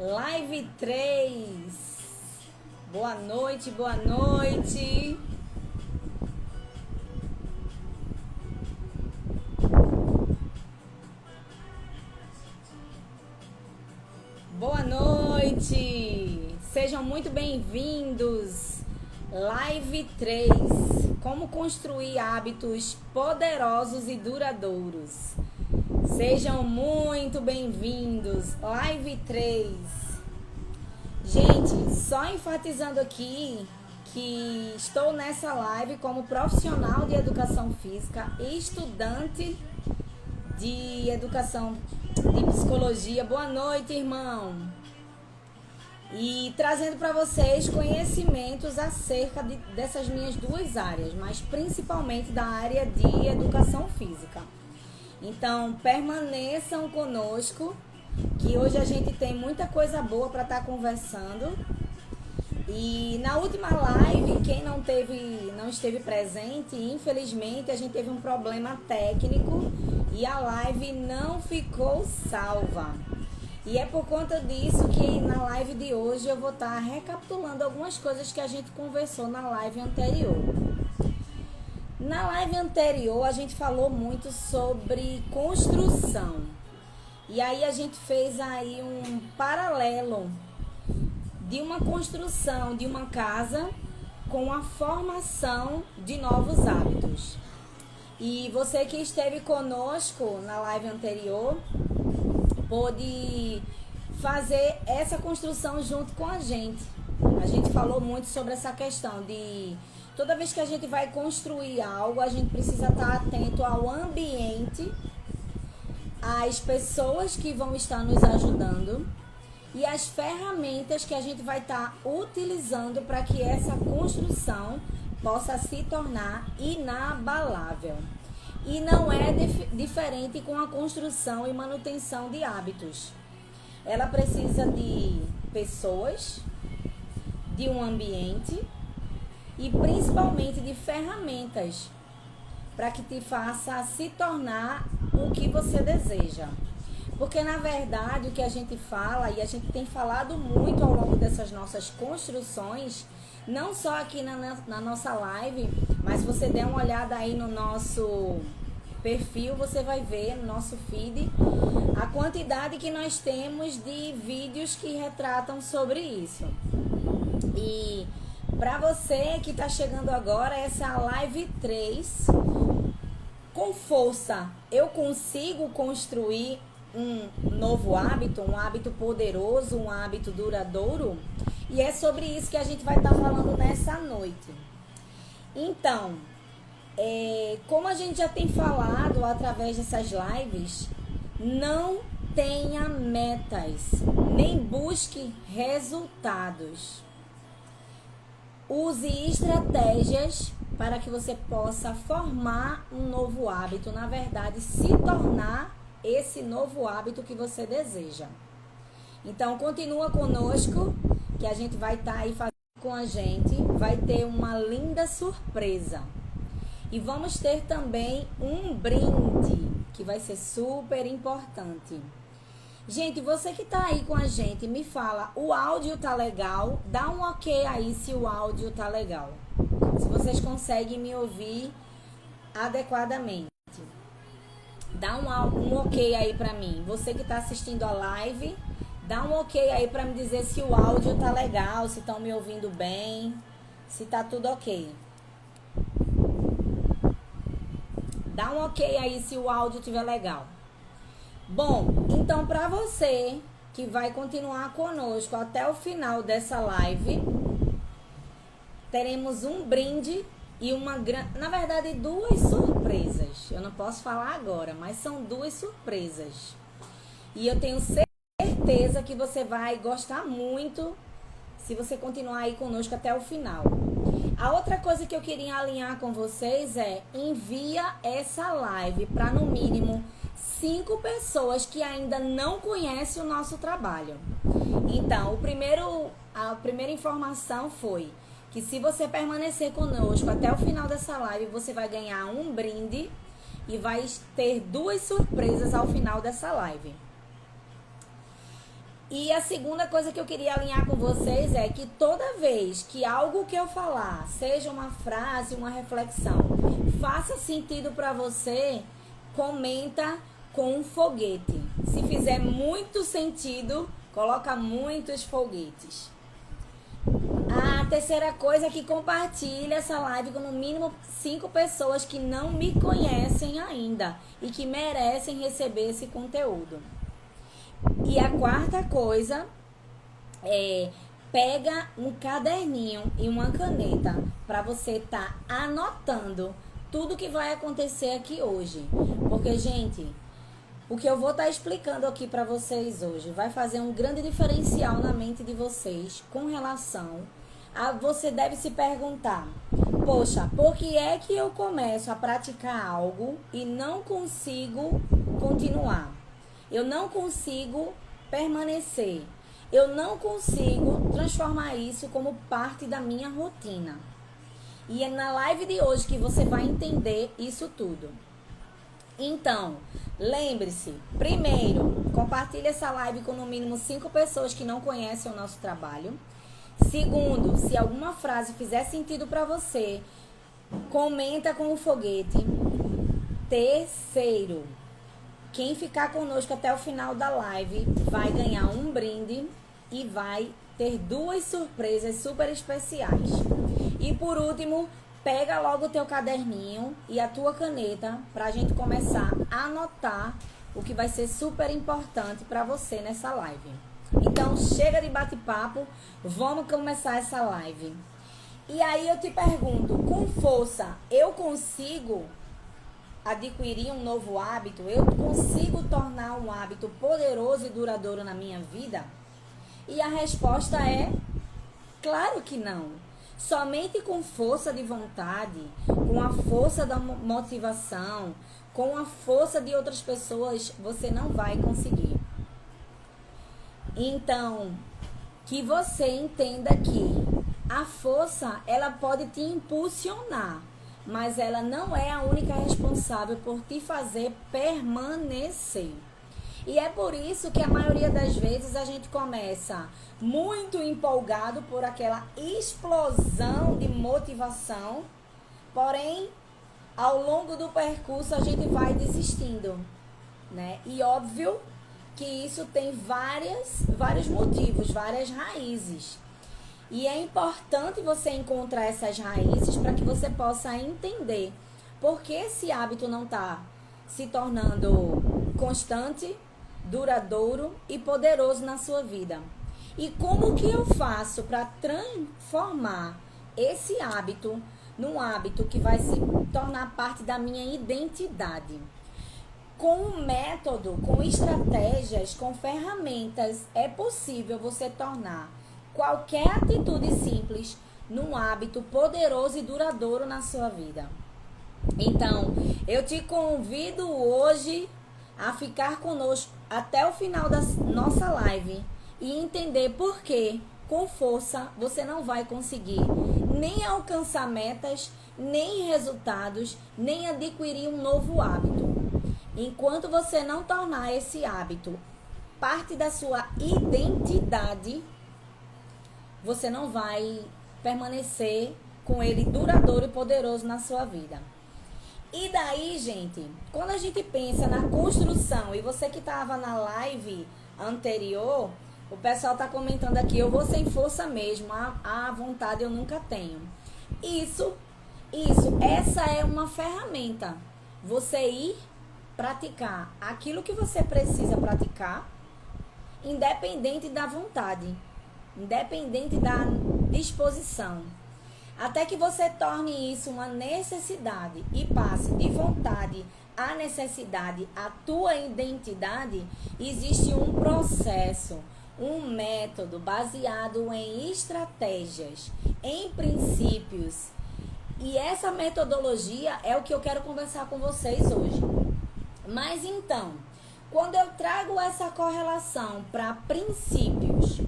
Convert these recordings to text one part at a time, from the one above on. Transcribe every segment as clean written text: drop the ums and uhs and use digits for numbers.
Live 3. Boa noite, boa noite. Boa noite. Sejam muito bem-vindos. Live 3. Como construir hábitos poderosos e duradouros. Sejam muito bem-vindos. Live 3. Gente, só enfatizando aqui que estou nessa live como profissional de educação física e estudante de educação de psicologia. Boa noite, irmão. E trazendo para vocês conhecimentos acerca dessas minhas duas áreas, mas principalmente da área de educação física. Então, permaneçam conosco, que hoje a gente tem muita coisa boa para estar conversando. E na última live, quem não esteve presente, infelizmente a gente teve um problema técnico e a live não ficou salva. E é por conta disso que na live de hoje eu vou estar recapitulando algumas coisas que a gente conversou na live anterior. Na live anterior a gente falou muito sobre construção. E aí a gente fez aí um paralelo de uma construção de uma casa com a formação de novos hábitos. E você que esteve conosco na live anterior pôde fazer essa construção junto com a gente. A gente falou muito sobre essa questão de toda vez que a gente vai construir algo, a gente precisa estar atento ao ambiente, às pessoas que vão estar nos ajudando e às ferramentas que a gente vai estar utilizando para que essa construção possa se tornar inabalável. E não é diferente com a construção e manutenção de hábitos. Ela precisa de pessoas, de um ambiente e principalmente de ferramentas para que te faça se tornar o que você deseja. Porque na verdade o que a gente fala, e a gente tem falado muito ao longo dessas nossas construções, não só aqui na nossa live, mas se você der uma olhada aí no nosso perfil, você vai ver no nosso feed a quantidade que nós temos de vídeos que retratam sobre isso. E para você que está chegando agora, essa é a live 3. Com força, eu consigo construir um novo hábito, um hábito poderoso, um hábito duradouro? E é sobre isso que a gente vai estar falando nessa noite. Então, como a gente já tem falado através dessas lives, não tenha metas, nem busque resultados. Use estratégias para que você possa formar um novo hábito, na verdade, se tornar esse novo hábito que você deseja. Então, continua conosco, que a gente vai estar aí fazendo com a gente, vai ter uma linda surpresa. E vamos ter também um brinde, que vai ser super importante. Gente, você que tá aí com a gente, me fala, o áudio tá legal? Dá um ok aí se o áudio tá legal. Se vocês conseguem me ouvir adequadamente. Dá um ok aí pra mim. Você que tá assistindo a live, dá um ok aí pra me dizer se o áudio tá legal, se estão me ouvindo bem, se tá tudo ok. Dá um ok aí se o áudio estiver legal. Bom, então para você que vai continuar conosco até o final dessa live, teremos um brinde e na verdade duas surpresas. Eu não posso falar agora, mas são duas surpresas. E eu tenho certeza que você vai gostar muito se você continuar aí conosco até o final. A outra coisa que eu queria alinhar com vocês é envia essa live para no mínimo 5 pessoas que ainda não conhecem o nosso trabalho. Então, a primeira informação foi que se você permanecer conosco até o final dessa live, você vai ganhar um brinde e vai ter duas surpresas ao final dessa live. E a segunda coisa que eu queria alinhar com vocês é que toda vez que algo que eu falar, seja uma frase, uma reflexão, faça sentido para você, comenta com um foguete. Se fizer muito sentido, coloca muitos foguetes. A terceira coisa é que compartilhe essa live com no mínimo 5 pessoas que não me conhecem ainda e que merecem receber esse conteúdo. E a quarta coisa é pega um caderninho e uma caneta para você estar anotando tudo que vai acontecer aqui hoje. Porque, gente, o que eu vou estar explicando aqui para vocês hoje vai fazer um grande diferencial na mente de vocês com relação a você deve se perguntar: poxa, por que é que eu começo a praticar algo e não consigo continuar? Eu não consigo permanecer. Eu não consigo transformar isso como parte da minha rotina. E é na live de hoje que você vai entender isso tudo. Então, lembre-se, primeiro, compartilhe essa live com no mínimo 5 pessoas que não conhecem o nosso trabalho. Segundo, se alguma frase fizer sentido para você, comenta com o foguete. Terceiro, quem ficar conosco até o final da live vai ganhar um brinde e vai ter 2 surpresas super especiais. E por último, pega logo o teu caderninho e a tua caneta para a gente começar a anotar o que vai ser super importante para você nessa live. Então, chega de bate-papo, vamos começar essa live. E aí eu te pergunto, com força, eu consigo adquirir um novo hábito? Eu consigo tornar um hábito poderoso e duradouro na minha vida? E a resposta é claro que não. Somente com força de vontade, com a força da motivação, com a força de outras pessoas, você não vai conseguir. Então, que você entenda que a força, ela pode te impulsionar, mas ela não é a única responsável por te fazer permanecer. E é por isso que a maioria das vezes a gente começa muito empolgado por aquela explosão de motivação, porém, ao longo do percurso a gente vai desistindo, né? E óbvio que isso tem vários motivos, várias raízes. E é importante você encontrar essas raízes para que você possa entender por que esse hábito não está se tornando constante, duradouro e poderoso na sua vida. E como que eu faço para transformar esse hábito num hábito que vai se tornar parte da minha identidade? Com um método, com estratégias, com ferramentas, é possível você tornar qualquer atitude simples num hábito poderoso e duradouro na sua vida. Então, eu te convido hoje a ficar conosco até o final da nossa live e entender por que, com força, você não vai conseguir nem alcançar metas, nem resultados, nem adquirir um novo hábito. Enquanto você não tornar esse hábito parte da sua identidade, você não vai permanecer com ele duradouro e poderoso na sua vida. E daí, gente, quando a gente pensa na construção, e você que estava na live anterior, o pessoal está comentando aqui, eu vou sem força mesmo, a vontade eu nunca tenho. Essa é uma ferramenta. Você ir praticar aquilo que você precisa praticar, independente da vontade, independente da disposição. Até que você torne isso uma necessidade e passe de vontade à necessidade, à tua identidade, existe um processo, um método baseado em estratégias, em princípios. E essa metodologia é o que eu quero conversar com vocês hoje. Mas então, quando eu trago essa correlação para princípios,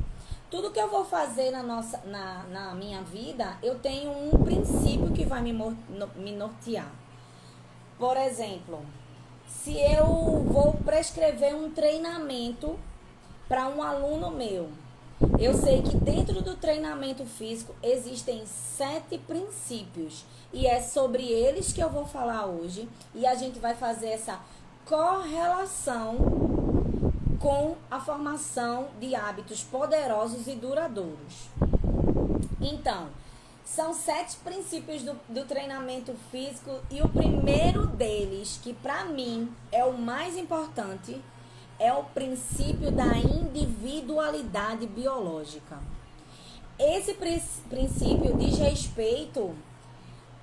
tudo que eu vou fazer na minha vida, eu tenho um princípio que vai me nortear. Por exemplo, se eu vou prescrever um treinamento para um aluno meu, eu sei que dentro do treinamento físico existem 7 princípios e é sobre eles que eu vou falar hoje e a gente vai fazer essa correlação com a formação de hábitos poderosos e duradouros. Então, são 7 princípios do treinamento físico e o primeiro deles, que para mim é o mais importante, é o princípio da individualidade biológica. Esse princípio diz respeito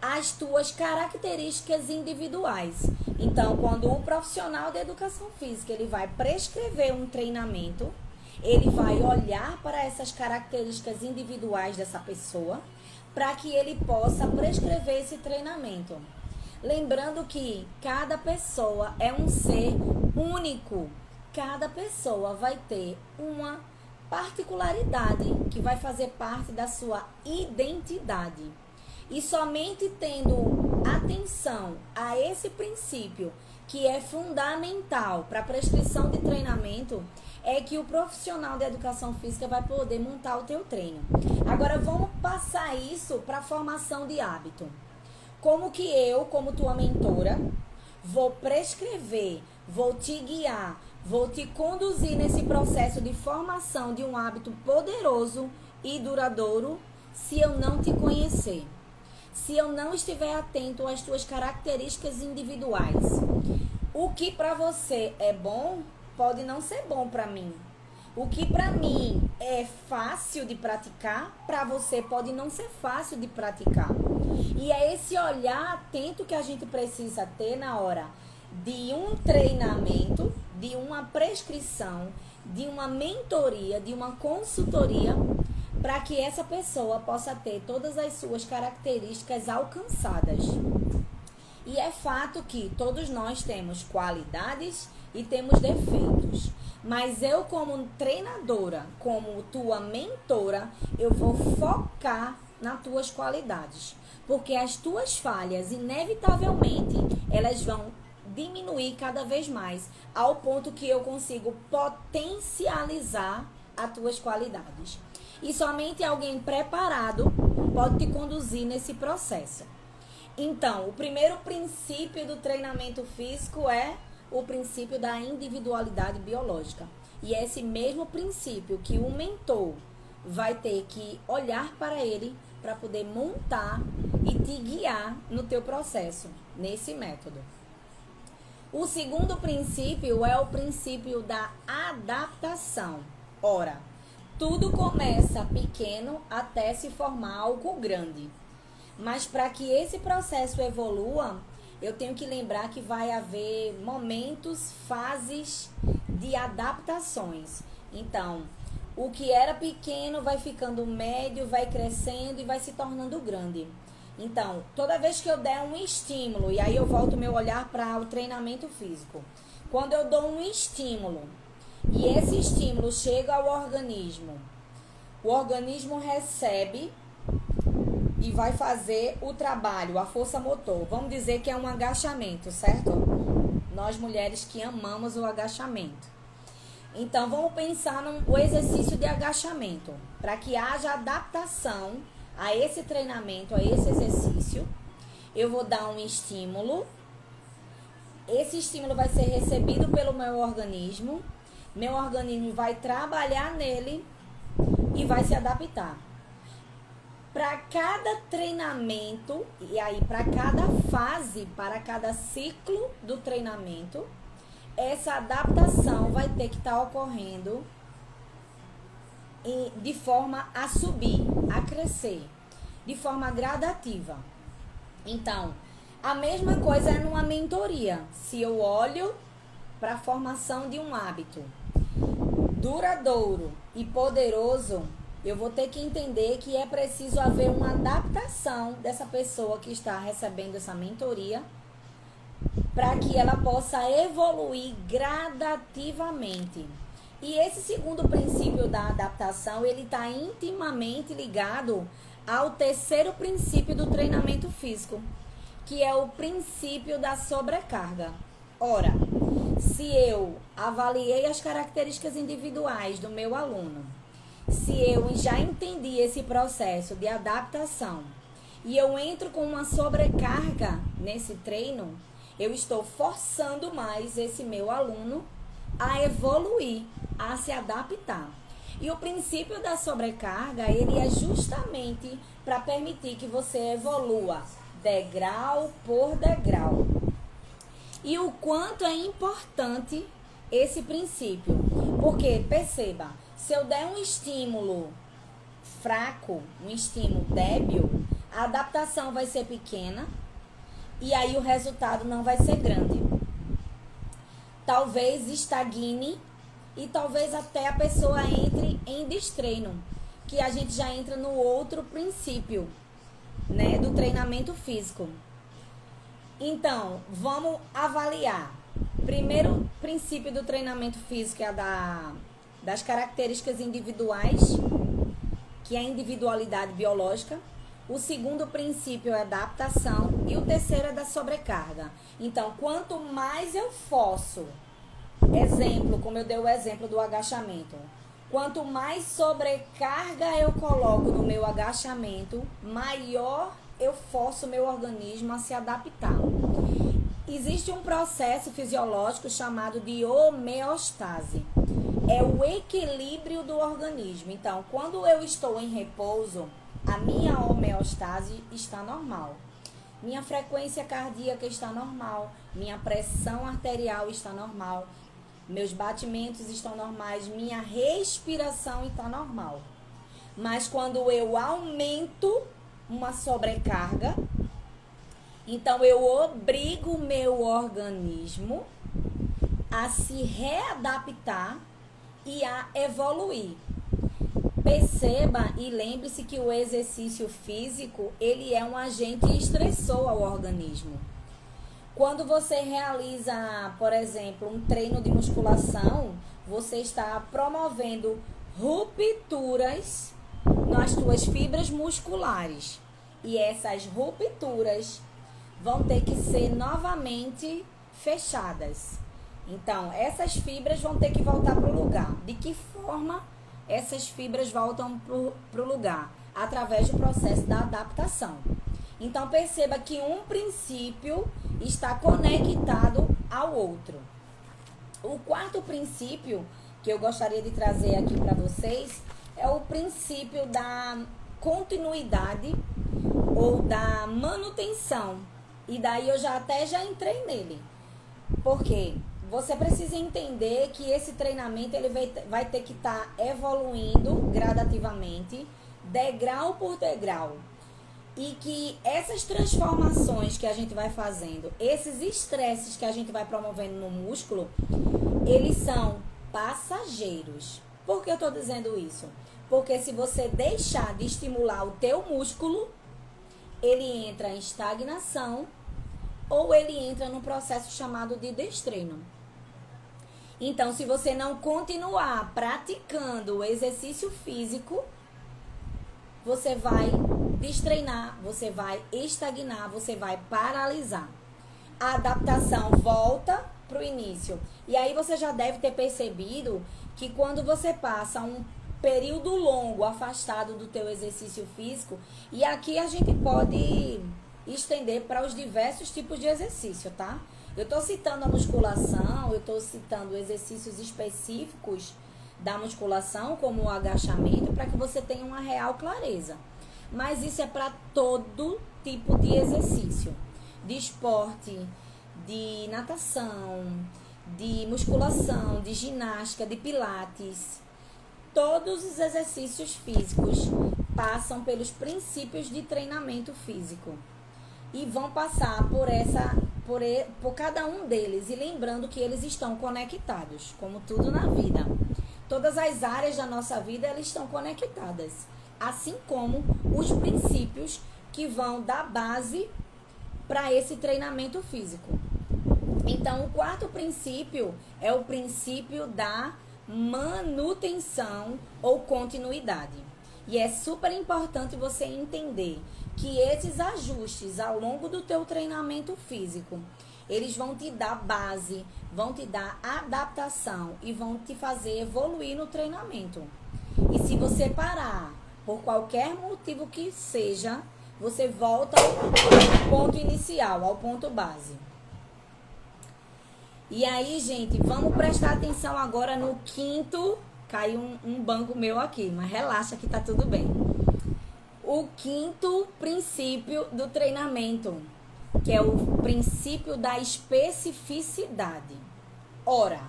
às tuas características individuais. Então, quando o profissional de educação física ele vai prescrever um treinamento, ele vai olhar para essas características individuais dessa pessoa para que ele possa prescrever esse treinamento. Lembrando que cada pessoa é um ser único. Cada pessoa vai ter uma particularidade que vai fazer parte da sua identidade. E somente tendo atenção a esse princípio, que é fundamental para a prescrição de treinamento, é que o profissional de educação física vai poder montar o teu treino. Agora vamos passar isso para a formação de hábito. Como que eu, como tua mentora, vou prescrever, vou te guiar, vou te conduzir nesse processo de formação de um hábito poderoso e duradouro se eu não te conhecer? Se eu não estiver atento às tuas características individuais. O que para você é bom, pode não ser bom para mim. O que para mim é fácil de praticar, para você pode não ser fácil de praticar. E é esse olhar atento que a gente precisa ter na hora de um treinamento, de uma prescrição, de uma mentoria, de uma consultoria, para que essa pessoa possa ter todas as suas características alcançadas. E é fato que todos nós temos qualidades e temos defeitos. Mas eu, como treinadora, como tua mentora, eu vou focar nas tuas qualidades. Porque as tuas falhas, inevitavelmente, elas vão diminuir cada vez mais, ao ponto que eu consigo potencializar as tuas qualidades. E somente alguém preparado pode te conduzir nesse processo. Então, o primeiro princípio do treinamento físico é o princípio da individualidade biológica. E é esse mesmo princípio que o mentor vai ter que olhar para ele para poder montar e te guiar no teu processo, nesse método. O segundo princípio é o princípio da adaptação. Ora, tudo começa pequeno até se formar algo grande. Mas para que esse processo evolua, eu tenho que lembrar que vai haver momentos, fases de adaptações. Então, o que era pequeno vai ficando médio, vai crescendo e vai se tornando grande. Então, toda vez que eu der um estímulo, e aí eu volto meu olhar para o treinamento físico. Quando eu dou um estímulo e esse estímulo chega ao organismo, o organismo recebe e vai fazer o trabalho, a força motor. Vamos dizer que é um agachamento, certo? Nós mulheres que amamos o agachamento. Então, vamos pensar no exercício de agachamento. Para que haja adaptação a esse treinamento, a esse exercício, eu vou dar um estímulo. Esse estímulo vai ser recebido pelo meu organismo vai trabalhar nele e vai se adaptar. Para cada treinamento, e aí para cada fase, para cada ciclo do treinamento, essa adaptação vai ter que estar ocorrendo de forma a subir, a crescer, de forma gradativa. Então, a mesma coisa é numa mentoria. Se eu olho para a formação de um hábito duradouro e poderoso, eu vou ter que entender que é preciso haver uma adaptação dessa pessoa que está recebendo essa mentoria para que ela possa evoluir gradativamente. E esse segundo princípio da adaptação, ele está intimamente ligado ao terceiro princípio do treinamento físico, que é o princípio da sobrecarga. Ora, Se eu avaliei as características individuais do meu aluno, se eu já entendi esse processo de adaptação e eu entro com uma sobrecarga nesse treino, eu estou forçando mais esse meu aluno a evoluir, a se adaptar. E o princípio da sobrecarga, ele é justamente para permitir que você evolua degrau por degrau. E o quanto é importante esse princípio. Porque, perceba, se eu der um estímulo fraco, um estímulo débil, a adaptação vai ser pequena e aí o resultado não vai ser grande. Talvez estagne e talvez até a pessoa entre em destreino, que a gente já entra no outro princípio, né, do treinamento físico. Então, vamos avaliar. Primeiro princípio do treinamento físico é das características individuais, que é a individualidade biológica. O segundo princípio é a adaptação e o terceiro é da sobrecarga. Então, quanto mais eu forço, exemplo, como eu dei o exemplo do agachamento, quanto mais sobrecarga eu coloco no meu agachamento, maior eu forço o meu organismo a se adaptar. Existe um processo fisiológico chamado de homeostase. É o equilíbrio do organismo. Então, quando eu estou em repouso, a minha homeostase está normal. Minha frequência cardíaca está normal. Minha pressão arterial está normal. Meus batimentos estão normais. Minha respiração está normal. Mas quando eu aumento uma sobrecarga, então eu obrigo o meu organismo a se readaptar e a evoluir. Perceba e lembre-se que o exercício físico, ele é um agente estressor ao organismo. Quando você realiza, por exemplo, um treino de musculação, você está promovendo rupturas nas suas fibras musculares. E essas rupturas vão ter que ser novamente fechadas. Então, essas fibras vão ter que voltar para o lugar. De que forma essas fibras voltam para o lugar? Através do processo da adaptação. Então, perceba que um princípio está conectado ao outro. O quarto princípio que eu gostaria de trazer aqui para vocês é o princípio da continuidade ou da manutenção. E daí eu já entrei nele. Porque você precisa entender que esse treinamento ele vai ter que estar evoluindo gradativamente, degrau por degrau. E que essas transformações que a gente vai fazendo, esses estresses que a gente vai promovendo no músculo, eles são passageiros. Por que eu estou dizendo isso? Porque se você deixar de estimular o teu músculo, ele entra em estagnação ou ele entra num processo chamado de destreino. Então, se você não continuar praticando o exercício físico, você vai destreinar, você vai estagnar, você vai paralisar. A adaptação volta para o início. E aí você já deve ter percebido que quando você passa um período longo afastado do teu exercício físico, e aqui a gente pode estender para os diversos tipos de exercício, tá? Eu estou citando a musculação, eu estou citando exercícios específicos da musculação, como o agachamento, para que você tenha uma real clareza. Mas isso é para todo tipo de exercício, de esporte, de natação, de musculação, de ginástica, de pilates. Todos os exercícios físicos passam pelos princípios de treinamento físico e vão passar por cada um deles, e lembrando que eles estão conectados, como tudo na vida. Todas as áreas da nossa vida, elas estão conectadas, assim como os princípios que vão dar base para esse treinamento físico. Então, o quarto princípio é o princípio da manutenção ou continuidade. E é super importante você entender que esses ajustes ao longo do teu treinamento físico, Eles vão te dar base, vão te dar adaptação e vão te fazer evoluir no treinamento. E se você parar, por qualquer motivo que seja, você volta ao ponto inicial, ao ponto base. E aí, gente, vamos prestar atenção agora no quinto. Caiu um banco meu aqui, mas relaxa que tá tudo bem. O quinto princípio do treinamento, que é o princípio da especificidade. Ora,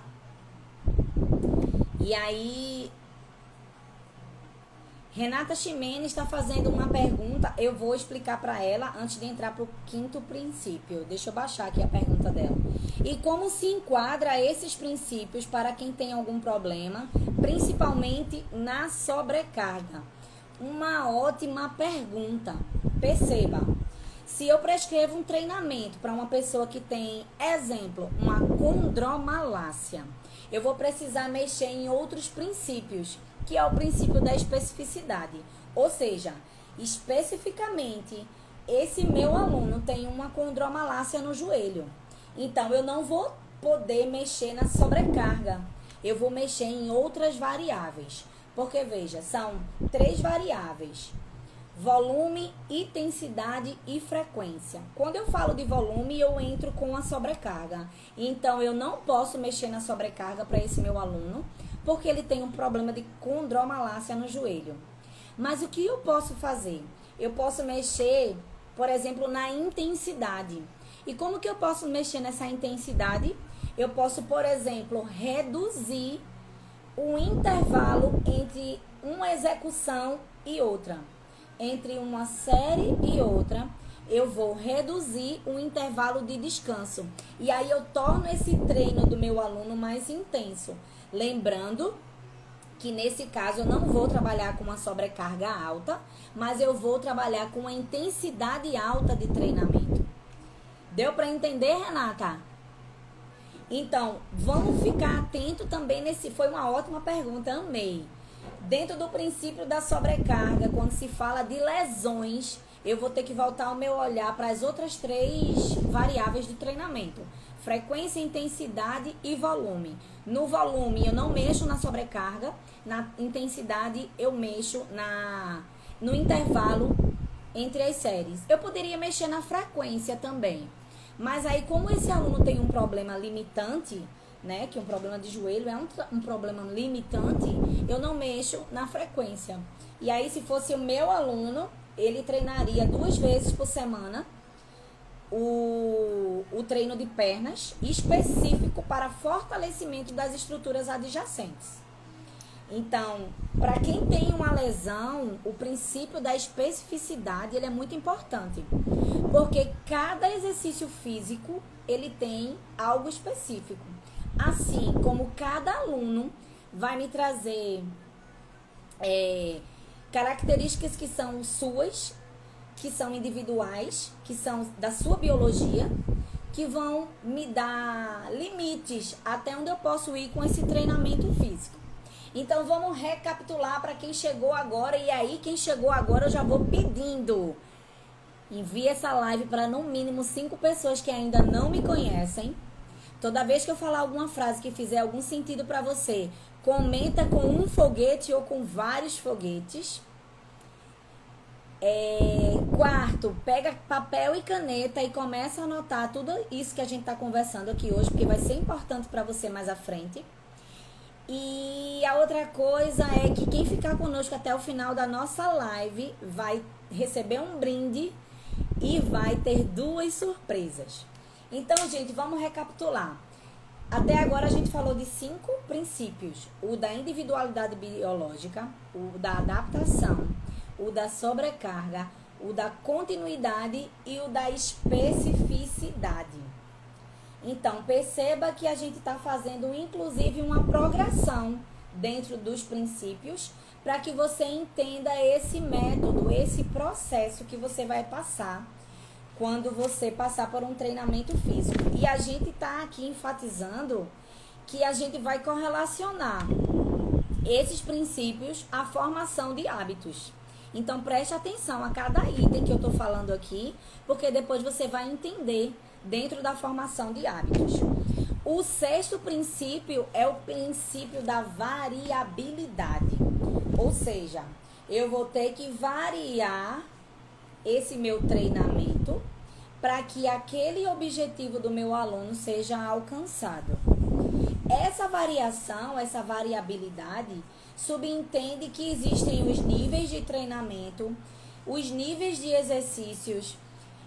e aí, Renata Ximenes está fazendo uma pergunta, eu vou explicar para ela antes de entrar para o quinto princípio. Deixa eu baixar aqui a pergunta dela. E como se enquadra esses princípios para quem tem algum problema, principalmente na sobrecarga? Uma ótima pergunta. Perceba, se eu prescrevo um treinamento para uma pessoa que tem, exemplo, uma condromalácia, eu vou precisar mexer em outros princípios, que é o princípio da especificidade. Ou seja, especificamente, esse meu aluno tem uma condromalácia no joelho. Então, eu não vou poder mexer na sobrecarga. Eu vou mexer em outras variáveis. Porque, veja, são 3 variáveis. Volume, intensidade e frequência. Quando eu falo de volume, eu entro com a sobrecarga. Então, eu não posso mexer na sobrecarga para esse meu aluno, porque ele tem um problema de condromalácia no joelho. Mas o que eu posso fazer? Eu posso mexer, por exemplo, na intensidade. E como que eu posso mexer nessa intensidade? Eu posso, por exemplo, reduzir o intervalo entre uma execução e outra. Entre uma série e outra, eu vou reduzir o intervalo de descanso. E aí eu torno esse treino do meu aluno mais intenso. Lembrando que nesse caso eu não vou trabalhar com uma sobrecarga alta, mas eu vou trabalhar com uma intensidade alta de treinamento. Deu para entender, Renata? Então, vamos ficar atento também nesse... Foi uma ótima pergunta, amei. Dentro do princípio da sobrecarga, quando se fala de lesões, eu vou ter que voltar o meu olhar para as outras 3 variáveis do treinamento. Frequência, intensidade e volume. No volume, eu não mexo na sobrecarga. Na intensidade, eu mexo no intervalo entre as séries. Eu poderia mexer na frequência também. Mas aí, como esse aluno tem um problema limitante, né, que um problema de joelho é um problema limitante, eu não mexo na frequência. E aí, se fosse o meu aluno, ele treinaria 2 vezes por semana o treino de pernas específico para fortalecimento das estruturas adjacentes. Então, para quem tem uma lesão, o princípio da especificidade ele é muito importante, porque cada exercício físico ele tem algo específico. Assim como cada aluno vai me trazer características que são suas, que são individuais, que são da sua biologia, que vão me dar limites até onde eu posso ir com esse treinamento físico. Então, vamos recapitular para quem chegou agora. E aí, quem chegou agora, eu já vou pedindo. Envie essa live para no mínimo 5 pessoas que ainda não me conhecem. Toda vez que eu falar alguma frase que fizer algum sentido para você, comenta com um foguete ou com vários foguetes. Quarto, pega papel e caneta e começa a anotar tudo isso que a gente está conversando aqui hoje, porque vai ser importante para você mais à frente. E a outra coisa é que quem ficar conosco até o final da nossa live vai receber um brinde e vai ter 2 surpresas. Então, gente, vamos recapitular. Até agora a gente falou de 5 princípios. O da individualidade biológica, o da adaptação, o da sobrecarga, o da continuidade e o da especificidade. Então, perceba que a gente está fazendo, inclusive, uma progressão dentro dos princípios para que você entenda esse método, esse processo que você vai passar quando você passar por um treinamento físico. E a gente está aqui enfatizando que a gente vai correlacionar esses princípios à formação de hábitos. Então, preste atenção a cada item que eu estou falando aqui, porque depois você vai entender dentro da formação de hábitos. O sexto princípio é o princípio da variabilidade. Ou seja, eu vou ter que variar esse meu treinamento para que aquele objetivo do meu aluno seja alcançado. Essa variação, essa variabilidade, subentende que existem os níveis de treinamento, os níveis de exercícios.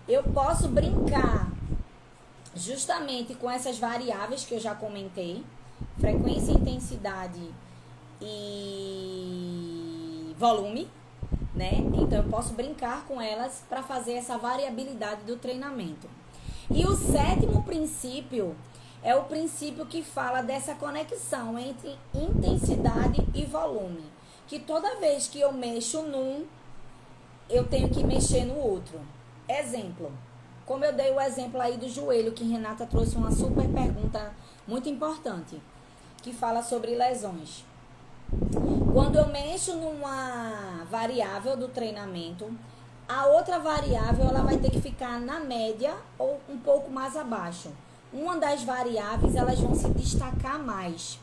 Eu posso brincar justamente com essas variáveis que eu já comentei, frequência, intensidade e volume, né? Então eu posso brincar com elas para fazer essa variabilidade do treinamento. E o sétimo princípio é o princípio que fala dessa conexão entre intensidade e volume, que toda vez que eu mexo num, eu tenho que mexer no outro. Exemplo, como eu dei o exemplo aí do joelho, que Renata trouxe uma super pergunta muito importante, que fala sobre lesões. Quando eu mexo numa variável do treinamento, a outra variável ela vai ter que ficar na média ou um pouco mais abaixo. Uma das variáveis elas vão se destacar mais,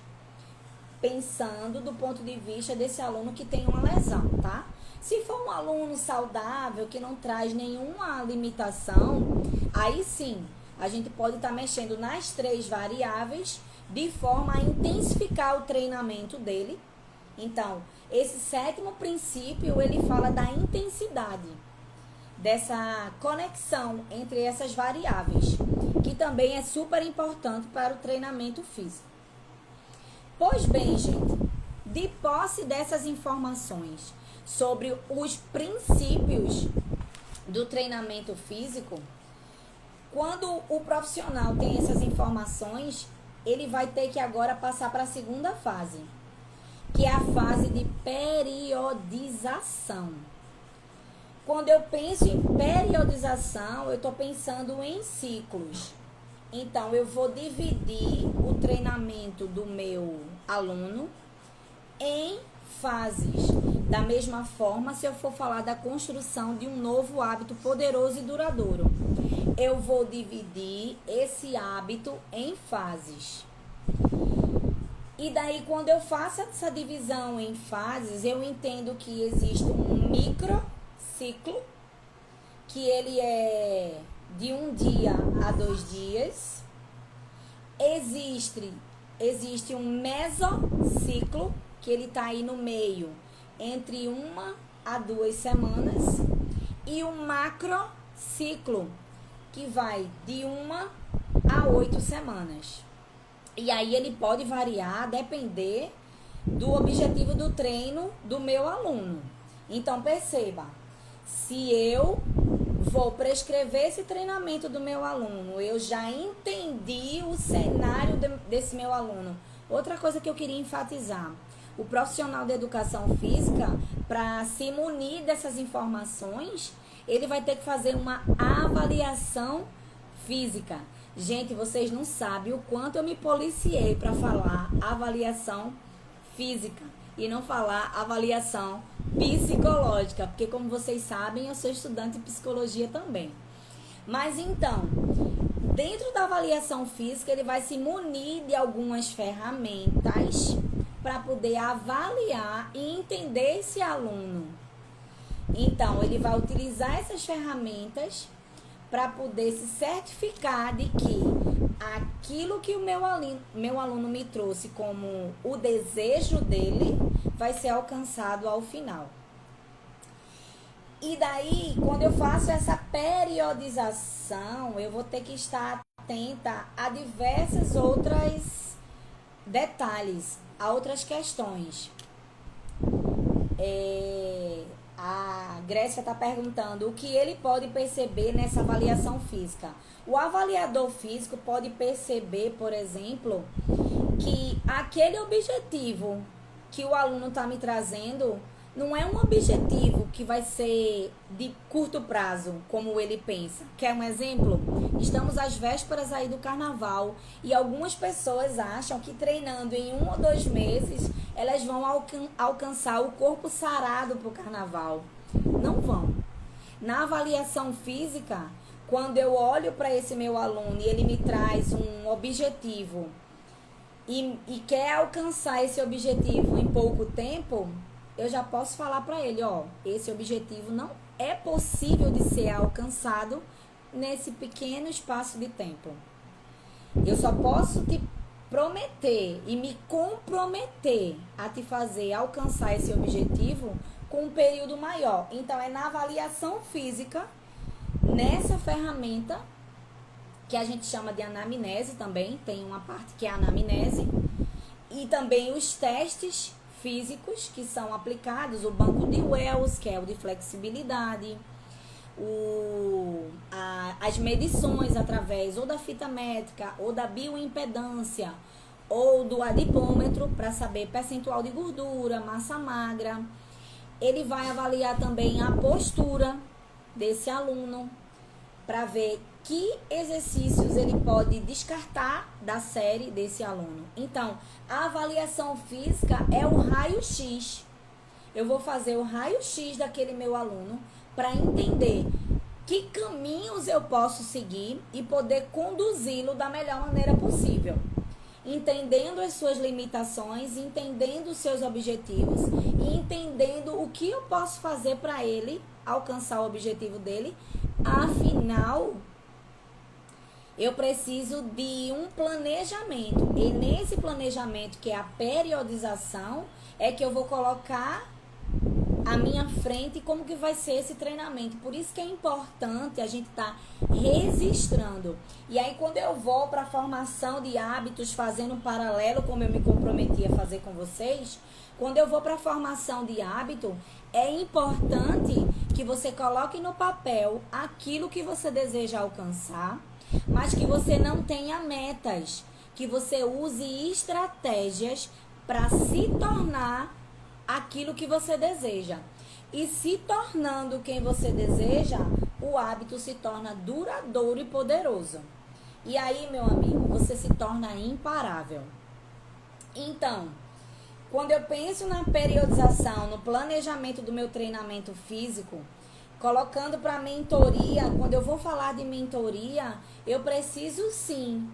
pensando do ponto de vista desse aluno que tem uma lesão, tá? Se for um aluno saudável, que não traz nenhuma limitação, aí sim, a gente pode estar mexendo nas 3 variáveis de forma a intensificar o treinamento dele. Então, esse sétimo princípio, ele fala da intensidade, dessa conexão entre essas variáveis, que também é super importante para o treinamento físico. Pois bem, gente, de posse dessas informações sobre os princípios do treinamento físico, quando o profissional tem essas informações, ele vai ter que agora passar para a segunda fase, que é a fase de periodização. Quando eu penso em periodização, eu estou pensando em ciclos. Então, eu vou dividir o treinamento do meu aluno em fases. Da mesma forma, se eu for falar da construção de um novo hábito poderoso e duradouro, eu vou dividir esse hábito em fases. E daí, quando eu faço essa divisão em fases, eu entendo que existe um microciclo, que ele é de 1 dia a 2 dias. Existe um mesociclo, que ele está aí no meio, entre 1 a 2 semanas. E o macrociclo, que vai de 1 a 8 semanas. E aí ele pode variar, depender do objetivo do treino do meu aluno. Então, perceba, se eu vou prescrever esse treinamento do meu aluno, eu já entendi o cenário desse meu aluno. Outra coisa que eu queria enfatizar, o profissional da educação física, para se munir dessas informações, ele vai ter que fazer uma avaliação física. Gente, vocês não sabem o quanto eu me policiei para falar avaliação física e não falar avaliação psicológica, porque como vocês sabem, eu sou estudante de psicologia também. Mas então, dentro da avaliação física, ele vai se munir de algumas ferramentas para poder avaliar e entender esse aluno. Então, ele vai utilizar essas ferramentas para poder se certificar de que aquilo que o meu aluno me trouxe como o desejo dele vai ser alcançado ao final. E daí, quando eu faço essa periodização, eu vou ter que estar atenta a diversos outros detalhes, a outras questões. A Grécia está perguntando o que ele pode perceber nessa avaliação física. O avaliador físico pode perceber, por exemplo, que aquele objetivo que o aluno está me trazendo não é um objetivo que vai ser de curto prazo, como ele pensa. Quer um exemplo? Estamos às vésperas aí do carnaval e algumas pessoas acham que treinando em 1 ou 2 meses, elas vão alcançar o corpo sarado para o carnaval. Não vão. Na avaliação física, quando eu olho para esse meu aluno e ele me traz um objetivo e quer alcançar esse objetivo em pouco tempo, eu já posso falar para ele, ó, esse objetivo não é possível de ser alcançado nesse pequeno espaço de tempo. Eu só posso te prometer e me comprometer a te fazer alcançar esse objetivo com um período maior. Então, é na avaliação física, nessa ferramenta, que a gente chama de anamnese também, tem uma parte que é a anamnese, e também os testes físicos que são aplicados, o banco de Wells, que é o de flexibilidade, as medições através ou da fita métrica, ou da bioimpedância, ou do adipômetro, para saber percentual de gordura, massa magra. Ele vai avaliar também a postura desse aluno, para ver que exercícios ele pode descartar da série desse aluno. Então, a avaliação física é o raio-x. Eu vou fazer o raio-x daquele meu aluno para entender que caminhos eu posso seguir e poder conduzi-lo da melhor maneira possível. Entendendo as suas limitações, entendendo os seus objetivos e entendendo o que eu posso fazer para ele alcançar o objetivo dele. Afinal, eu preciso de um planejamento. E nesse planejamento, que é a periodização, é que eu vou colocar à minha frente como que vai ser esse treinamento. Por isso que é importante a gente estar registrando. E aí, quando eu vou para a formação de hábitos, fazendo um paralelo, como eu me comprometi a fazer com vocês, quando eu vou para a formação de hábito, é importante que você coloque no papel aquilo que você deseja alcançar, mas que você não tenha metas, que você use estratégias para se tornar aquilo que você deseja. E se tornando quem você deseja, o hábito se torna duradouro e poderoso. E aí, meu amigo, você se torna imparável. Então, quando eu penso na periodização, no planejamento do meu treinamento físico, colocando para mentoria, quando eu vou falar de mentoria, eu preciso sim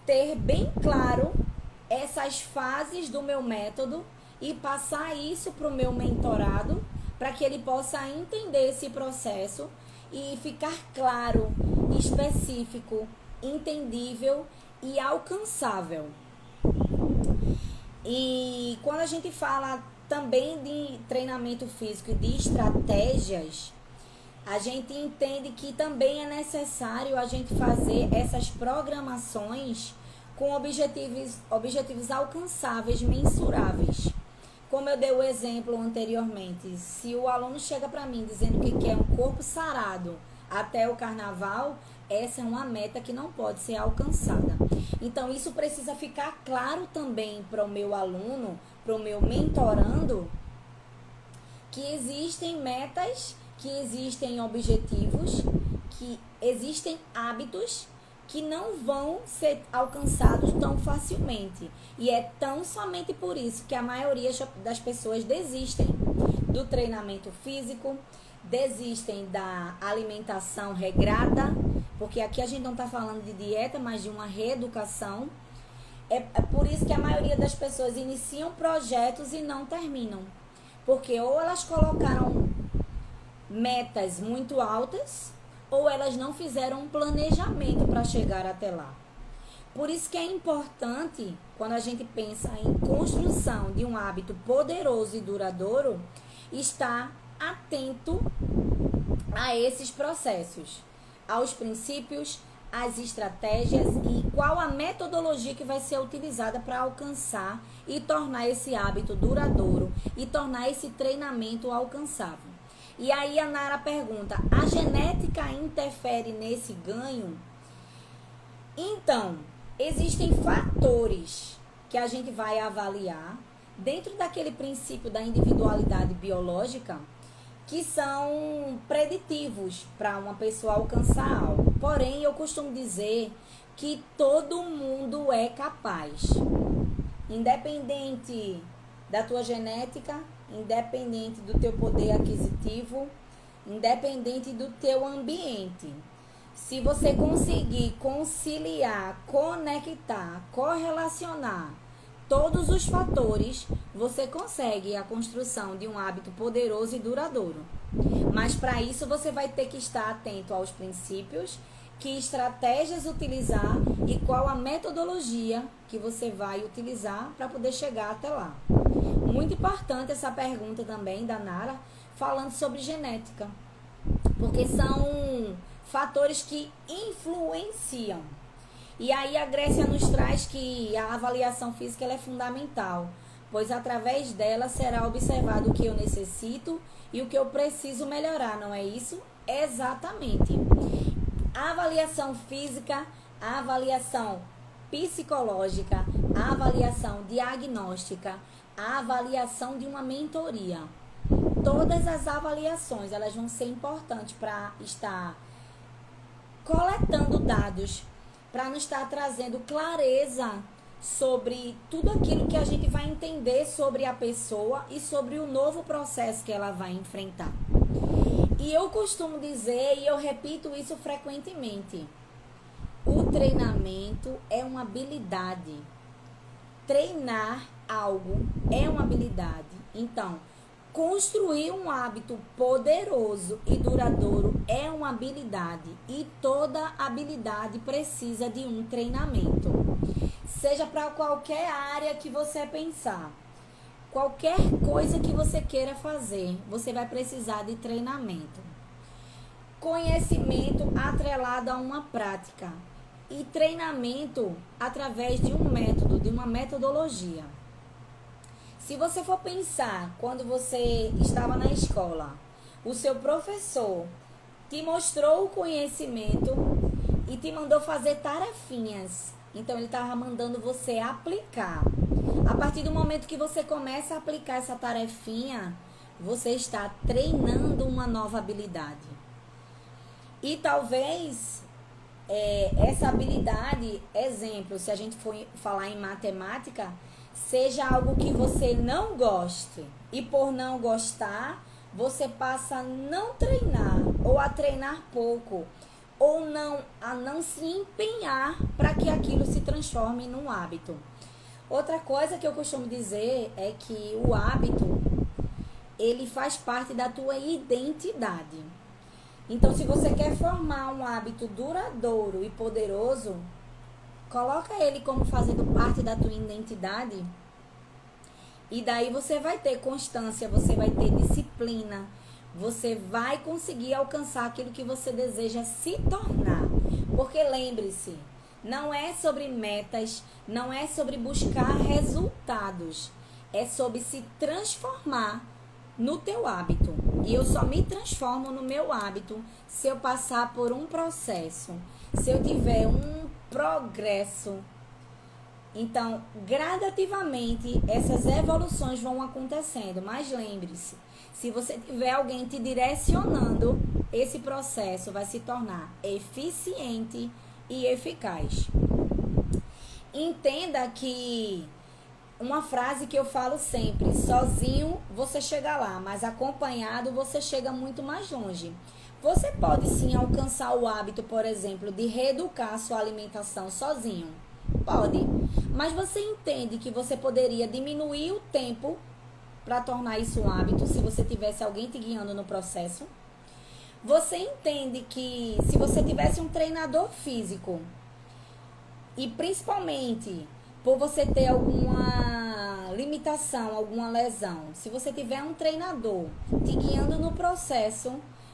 ter bem claro essas fases do meu método e passar isso para o meu mentorado, para que ele possa entender esse processo e ficar claro, específico, entendível e alcançável. E quando a gente fala também de treinamento físico e de estratégias, a gente entende que também é necessário a gente fazer essas programações com objetivos alcançáveis, mensuráveis. Como eu dei o exemplo anteriormente, se o aluno chega para mim dizendo que quer um corpo sarado até o carnaval, essa é uma meta que não pode ser alcançada. Então, isso precisa ficar claro também para o meu aluno, para o meu mentorando, que existem metas, que existem objetivos, que existem hábitos que não vão ser alcançados tão facilmente. E é tão somente por isso que a maioria das pessoas desistem do treinamento físico, desistem da alimentação regrada, porque aqui a gente não está falando de dieta, mas de uma reeducação. É por isso que a maioria das pessoas iniciam projetos e não terminam. Porque ou elas colocaram metas muito altas, ou elas não fizeram um planejamento para chegar até lá. Por isso que é importante, quando a gente pensa em construção de um hábito poderoso e duradouro, estar atento a esses processos, aos princípios, às estratégias e qual a metodologia que vai ser utilizada para alcançar e tornar esse hábito duradouro e tornar esse treinamento alcançável. E aí a Nara pergunta, a genética interfere nesse ganho? Então, existem fatores que a gente vai avaliar dentro daquele princípio da individualidade biológica que são preditivos para uma pessoa alcançar algo. Porém, eu costumo dizer que todo mundo é capaz, independente da tua genética, independente do teu poder aquisitivo, independente do teu ambiente. Se você conseguir conciliar, conectar, correlacionar todos os fatores, você consegue a construção de um hábito poderoso e duradouro. Mas para isso você vai ter que estar atento aos princípios, que estratégias utilizar e qual a metodologia que você vai utilizar para poder chegar até lá. Muito importante essa pergunta também da Nara, falando sobre genética, porque são fatores que influenciam. E aí a Grécia nos traz que a avaliação física ela é fundamental, pois através dela será observado o que eu necessito e o que eu preciso melhorar, não é isso? Exatamente. A avaliação física, a avaliação psicológica, a avaliação diagnóstica, a avaliação de uma mentoria. Todas as avaliações, elas vão ser importantes para estar coletando dados, para nos estar trazendo clareza sobre tudo aquilo que a gente vai entender sobre a pessoa e sobre o novo processo que ela vai enfrentar. E eu costumo dizer, e eu repito isso frequentemente, o treinamento é uma habilidade. Treinar algo é uma habilidade. Então, construir um hábito poderoso e duradouro é uma habilidade. E toda habilidade precisa de um treinamento. Seja para qualquer área que você pensar. Qualquer coisa que você queira fazer, você vai precisar de treinamento. Conhecimento atrelado a uma prática. E treinamento através de um método, de uma metodologia. Se você for pensar, quando você estava na escola, o seu professor te mostrou o conhecimento e te mandou fazer tarefinhas. Então, ele estava mandando você aplicar. A partir do momento que você começa a aplicar essa tarefinha, você está treinando uma nova habilidade. E talvez essa habilidade, exemplo, se a gente for falar em matemática, seja algo que você não goste. E por não gostar, você passa a não treinar, ou a treinar pouco, ou a não se empenhar para que aquilo se transforme num hábito. Outra coisa que eu costumo dizer é que o hábito, ele faz parte da tua identidade. Então, se você quer formar um hábito duradouro e poderoso, coloca ele como fazendo parte da tua identidade. E daí você vai ter constância, você vai ter disciplina, você vai conseguir alcançar aquilo que você deseja se tornar. Porque lembre-se, não é sobre metas, não é sobre buscar resultados. É sobre se transformar no teu hábito. E eu só me transformo no meu hábito se eu passar por um processo, se eu tiver um progresso. Então, gradativamente, essas evoluções vão acontecendo. Mas lembre-se, se você tiver alguém te direcionando, esse processo vai se tornar eficiente e eficaz. Entenda que uma frase que eu falo sempre: sozinho você chega lá, mas acompanhado você chega muito mais longe. Você pode sim alcançar o hábito, por exemplo, de reeducar a sua alimentação sozinho. Pode, mas você entende que você poderia diminuir o tempo para tornar isso um hábito se você tivesse alguém te guiando no processo? Você entende que se você tivesse um treinador físico, e principalmente por você ter alguma limitação, alguma lesão, se você tiver um treinador te guiando no processo,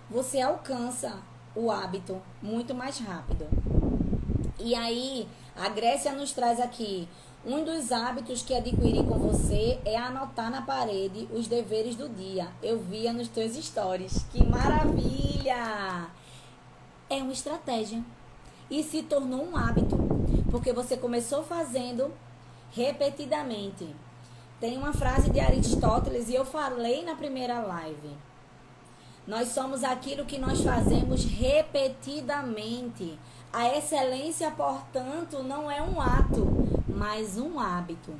você alcança o hábito muito mais rápido. E aí, a Grécia nos traz aqui, um dos hábitos que adquiri com você é anotar na parede os deveres do dia. Eu via nos teus stories. Que maravilha! É uma estratégia. E se tornou um hábito, porque você começou fazendo repetidamente. Tem uma frase de Aristóteles e eu falei na primeira live. Nós somos aquilo que nós fazemos repetidamente. A excelência, portanto, não é um ato, mas um hábito.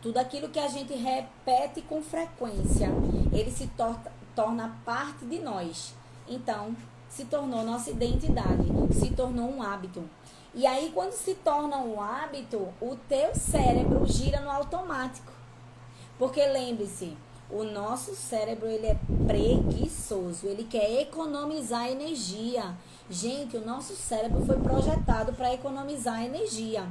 Tudo aquilo que a gente repete com frequência, ele se torna parte de nós. Então, se tornou nossa identidade, se tornou um hábito. E aí, quando se torna um hábito, o teu cérebro gira no automático. Porque lembre-se, o nosso cérebro, ele é preguiçoso, ele quer economizar energia. Gente, o nosso cérebro foi projetado para economizar energia.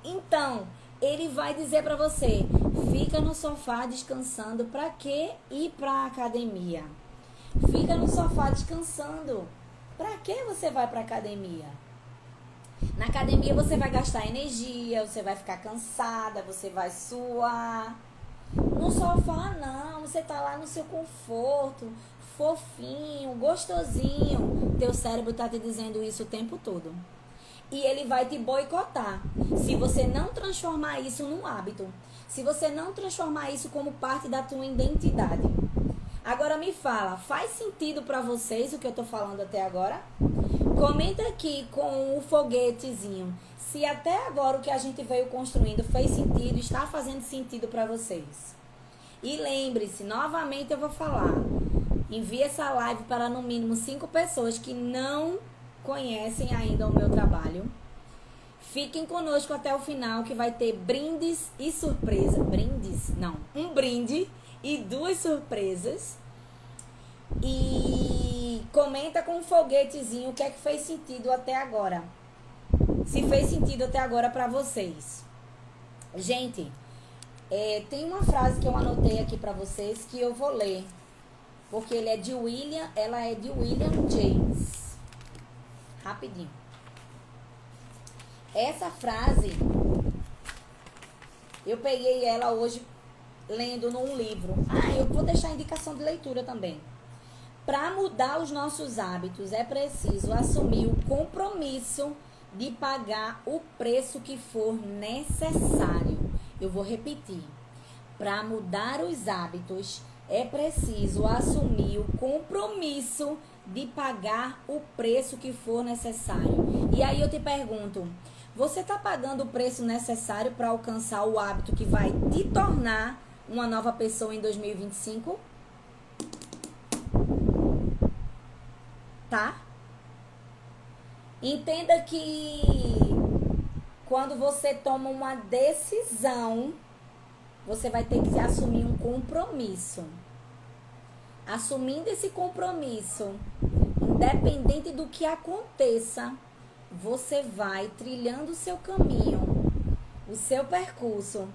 Então, ele vai dizer para você, fica no sofá descansando, para que ir para academia? Fica no sofá descansando, para que você vai para academia? Na academia você vai gastar energia, você vai ficar cansada, você vai suar. No sofá não, você tá lá no seu conforto, fofinho, gostosinho. Teu cérebro tá te dizendo isso o tempo todo. E ele vai te boicotar se você não transformar isso num hábito. Se você não transformar isso como parte da tua identidade. Agora me fala, faz sentido pra vocês o que eu tô falando até agora? Comenta aqui com o foguetezinho se até agora o que a gente veio construindo fez sentido, está fazendo sentido para vocês. E lembre-se, novamente eu vou falar, envie essa live para no mínimo 5 pessoas que não conhecem ainda o meu trabalho. Fiquem conosco até o final que vai ter brindes e surpresa. Brindes? Não, um brinde e 2 surpresas. E comenta com um foguetezinho o que é que fez sentido até agora. Se fez sentido até agora pra vocês. Gente, tem uma frase que eu anotei aqui pra vocês que eu vou ler. Porque ela é de William James. Rapidinho. Essa frase, eu peguei ela hoje lendo num livro. Eu vou deixar a indicação de leitura também. Para mudar os nossos hábitos, é preciso assumir o compromisso de pagar o preço que for necessário. Eu vou repetir. Para mudar os hábitos, é preciso assumir o compromisso de pagar o preço que for necessário. E aí eu te pergunto, você está pagando o preço necessário para alcançar o hábito que vai te tornar uma nova pessoa em 2025? Tá? Entenda que quando você toma uma decisão, você vai ter que assumir um compromisso. Assumindo esse compromisso, independente do que aconteça, você vai trilhando o seu caminho, o seu percurso,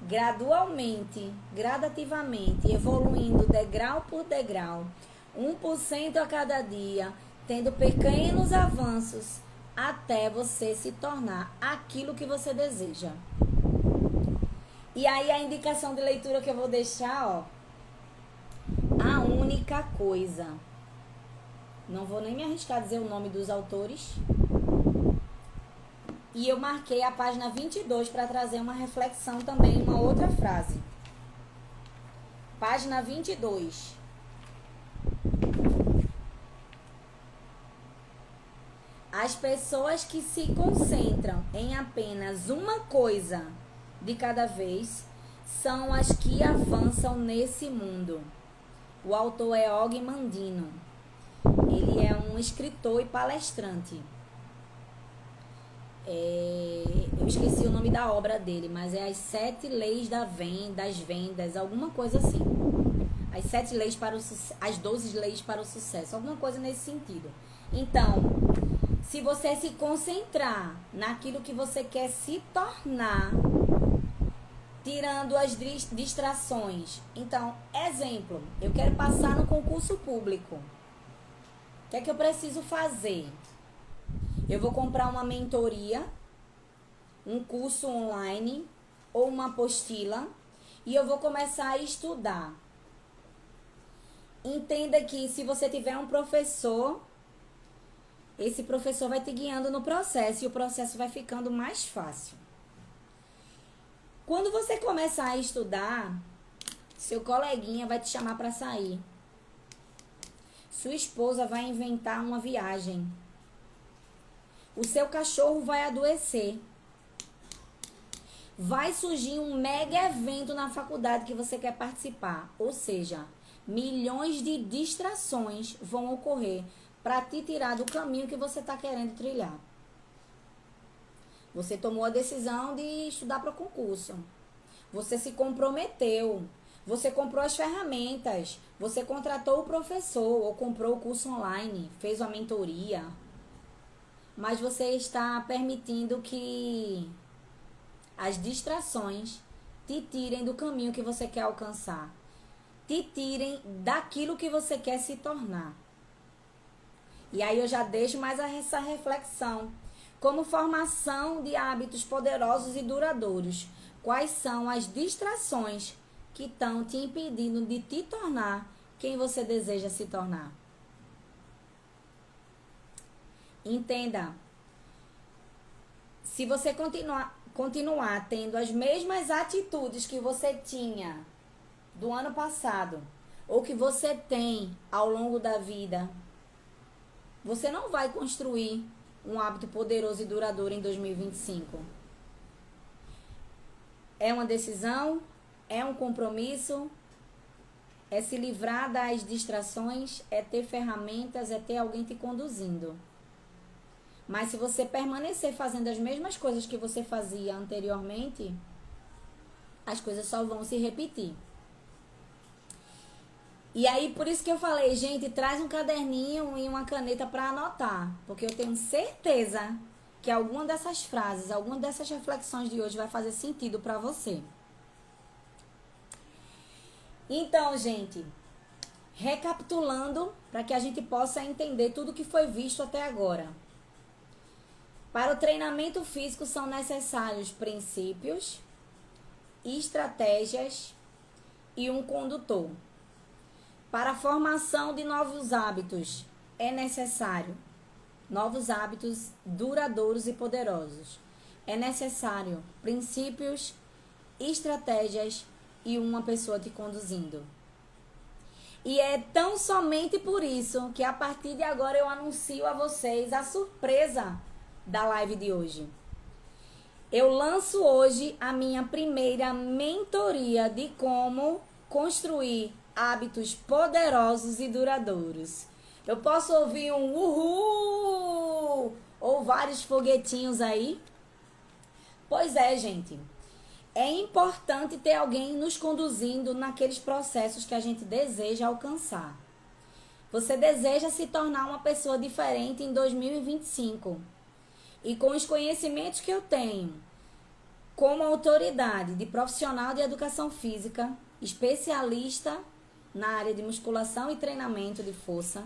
gradualmente, gradativamente, evoluindo degrau por degrau, 1% a cada dia, tendo pequenos avanços até você se tornar aquilo que você deseja. E aí a indicação de leitura que eu vou deixar, ó, A Única Coisa. Não vou nem me arriscar a dizer o nome dos autores. E eu marquei a página 22 para trazer uma reflexão também, uma outra frase. Página 22. As pessoas que se concentram em apenas uma coisa de cada vez são as que avançam nesse mundo. O autor é Og Mandino. Ele é um escritor e palestrante. Eu esqueci o nome da obra dele, mas é As 7 Leis das Vendas, alguma coisa assim. As 7 leis para o as 12 leis para o sucesso, alguma coisa nesse sentido. Então, se você se concentrar naquilo que você quer se tornar, tirando as distrações. Então, exemplo, eu quero passar no concurso público. O que é que eu preciso fazer? Eu vou comprar uma mentoria, um curso online ou uma apostila e eu vou começar a estudar. Entenda que se você tiver um professor, esse professor vai te guiando no processo e o processo vai ficando mais fácil. Quando você começar a estudar, seu coleguinha vai te chamar para sair. Sua esposa vai inventar uma viagem. O seu cachorro vai adoecer. Vai surgir um mega evento na faculdade que você quer participar. Ou seja, milhões de distrações vão ocorrer para te tirar do caminho que você está querendo trilhar. Você tomou a decisão de estudar para o concurso. Você se comprometeu. Você comprou as ferramentas. Você contratou o professor ou comprou o curso online, fez uma mentoria. Mas você está permitindo que as distrações te tirem do caminho que você quer alcançar. Te tirem daquilo que você quer se tornar. E aí eu já deixo mais essa reflexão. Como formação de hábitos poderosos e duradouros, quais são as distrações que estão te impedindo de te tornar quem você deseja se tornar? Entenda, se você continuar tendo as mesmas atitudes que você tinha do ano passado, ou que você tem ao longo da vida, você não vai construir um hábito poderoso e duradouro em 2025. É uma decisão, é um compromisso, é se livrar das distrações, é ter ferramentas, é ter alguém te conduzindo. Mas se você permanecer fazendo as mesmas coisas que você fazia anteriormente, as coisas só vão se repetir. E aí, por isso que eu falei, gente, traz um caderninho e uma caneta para anotar. Porque eu tenho certeza que alguma dessas frases, alguma dessas reflexões de hoje vai fazer sentido para você. Então, gente, recapitulando, para que a gente possa entender tudo que foi visto até agora. Para o treinamento físico são necessários princípios, estratégias e um condutor. Para a formação de novos hábitos, é necessário novos hábitos duradouros e poderosos. É necessário princípios, estratégias e uma pessoa te conduzindo. E é tão somente por isso que a partir de agora eu anuncio a vocês a surpresa da live de hoje. Eu lanço hoje a minha primeira mentoria de como construir hábitos poderosos e duradouros. Eu posso ouvir um uhul ou vários foguetinhos aí? Pois é, gente. É importante ter alguém nos conduzindo naqueles processos que a gente deseja alcançar. Você deseja se tornar uma pessoa diferente em 2025. E com os conhecimentos que eu tenho, como autoridade de profissional de educação física, especialista na área de musculação e treinamento de força,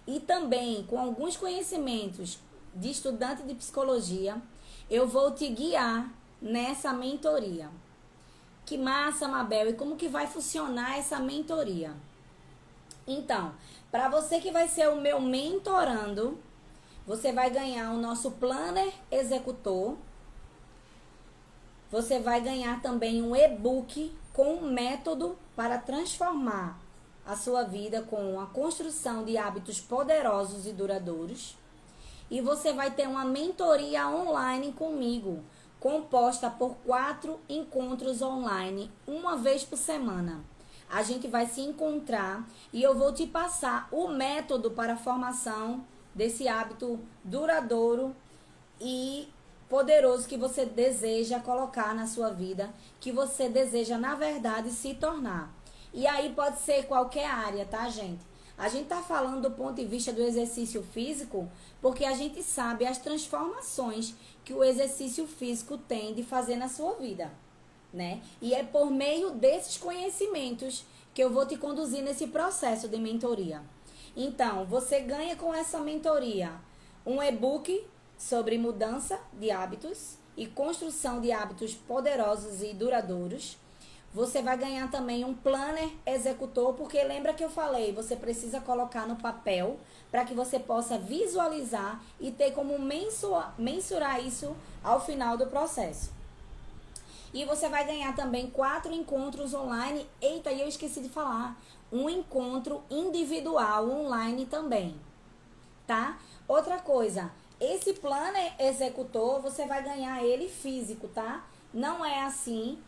e também com alguns conhecimentos de estudante de psicologia, eu vou te guiar nessa mentoria. Que massa, Mabel! E como que vai funcionar essa mentoria? Então, para você que vai ser o meu mentorando, você vai ganhar o nosso planner executor. Você vai ganhar também um e-book com um método para transformar a sua vida com a construção de hábitos poderosos e duradouros. E você vai ter uma mentoria online comigo, composta por 4 encontros online, uma vez por semana. A gente vai se encontrar e eu vou te passar o método para a formação desse hábito duradouro e poderoso que você deseja colocar na sua vida, que você deseja, na verdade, se tornar. E aí pode ser qualquer área, tá, gente? A gente tá falando do ponto de vista do exercício físico, porque a gente sabe as transformações que o exercício físico tem de fazer na sua vida, né? E é por meio desses conhecimentos que eu vou te conduzir nesse processo de mentoria. Então, você ganha com essa mentoria um e-book sobre mudança de hábitos e construção de hábitos poderosos e duradouros. Você vai ganhar também um planner executor, porque lembra que eu falei, você precisa colocar no papel para que você possa visualizar e ter como mensurar isso ao final do processo. E você vai ganhar também 4 encontros online. Eita, e eu esqueci de falar. Um encontro individual online também, tá? Outra coisa, esse planner executor, você vai ganhar ele físico, tá? Não é assim.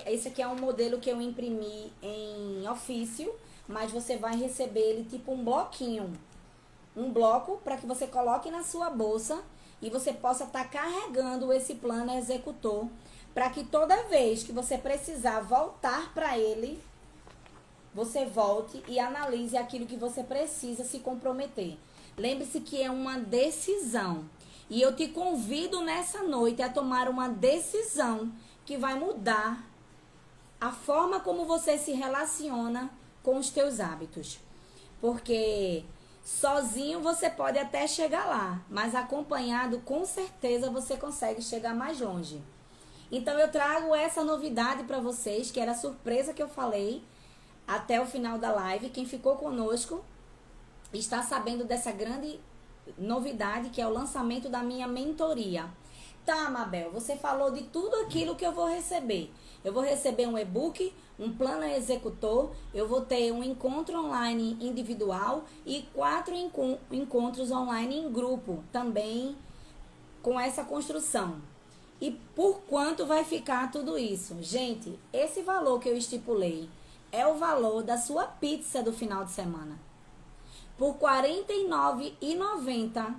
Esse aqui é um modelo que eu imprimi em ofício, mas você vai receber ele tipo um bloquinho. um bloco para que você coloque na sua bolsa e você possa estar carregando esse plano executor para que toda vez que você precisar voltar para ele, você volte e analise aquilo que você precisa se comprometer. Lembre-se que é uma decisão. E eu te convido nessa noite a tomar uma decisão que vai mudar a forma como você se relaciona com os teus hábitos. Porque sozinho você pode até chegar lá, mas acompanhado com certeza você consegue chegar mais longe. Então eu trago essa novidade para vocês, que era a surpresa que eu falei até o final da live. Quem ficou conosco está sabendo dessa grande novidade, que é o lançamento da minha mentoria. Tá, Mabel, você falou de tudo aquilo que eu vou receber. Eu vou receber um e-book, um plano executor, eu vou ter um encontro online individual e 4 encontros online em grupo, também com essa construção. E por quanto vai ficar tudo isso? Gente, esse valor que eu estipulei é o valor da sua pizza do final de semana. Por R$ 49,90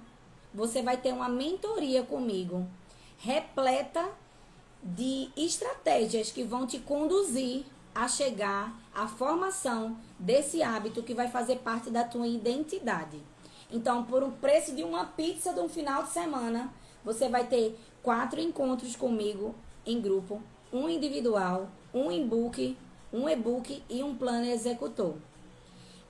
você vai ter uma mentoria comigo, repleta de estratégias que vão te conduzir a chegar à formação desse hábito que vai fazer parte da tua identidade. Então, por um preço de uma pizza de um final de semana, você vai ter 4 encontros comigo em grupo, um individual, um e-book e um plano executor.